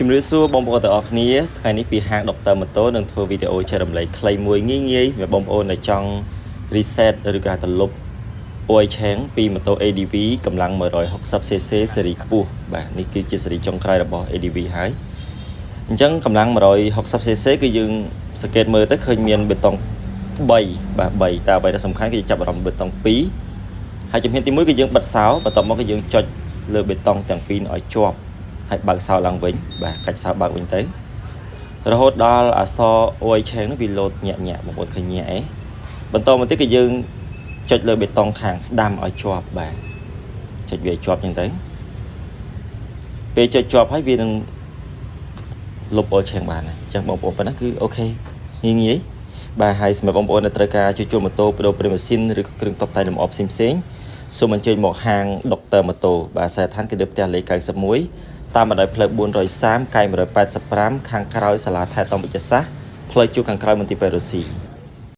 ជំរាបសួរបងប្អូនទាំងអស់គ្នាថ្ងៃនេះពីហាងដុកទ័រម៉ូតូនឹងធ្វើវីដេអូចែករំលែកខ្លីមួយងាយៗសម្រាប់បងប្អូនដែលចង់ reset ឬក៏ត្រឡប់ oil change ពីម៉ូតូ ADV កម្លាំង 160cc ស៊េរីខ្ពស់បាទនេះគឺជាស៊េរីចុងក្រោយរបស់ ADV ហើយអញ្ចឹងកម្លាំង 160cc គឺយើងសង្កេតមើលទៅឃើញមានបេតុង3បាទ3តែអ្វីដែលសំខាន់គឺចាប់អារម្មណ៍បេតុង2ហើយជំហានទី1គឺយើងបិទសោបន្ទាប់មកគឺយើងចុចលើបេតុងទាំងពីរឲ្យជាប់ហើយបើកសោឡើងវិញបាទកាច់សោបើកវិញទៅរហូតដល់អក្សរ oil change នោះវាលោតញាក់បងប្អូនឃើញញាក់អីបន្តមកទៀតគឺយើងចុចលើបេតុងខាងស្ដាំឲ្យជាប់បាទចុចវាឲ្យជាប់អញ្ចឹងទៅពេលចុចជាប់ហើយវានឹងលុប oil change បានហើយអញ្ចឹងបងប្អូនប៉ុណ្ណឹងគឺអូខេងាយបាទហើយសម្រាប់បងប្អូនដែលត្រូវការជួសជុលម៉ូតូបដូរប្រេងម៉ាស៊ីនឬគ្រឿងតុបតែងលម្អផ្សេងសូមអញ្ជើញមកហាងដុកទ័រម៉ូតូបាទសែឋានគឺនៅផ្ទះលេខ91តាមបណ្ដោយផ្លូវ430កែ185ខាងក្រោយសាលាថែទាំវិទ្យាសាស្ត្រផ្លូវជួរខាងក្រោយមន្ទីរពេទ្យរុស្ស៊ី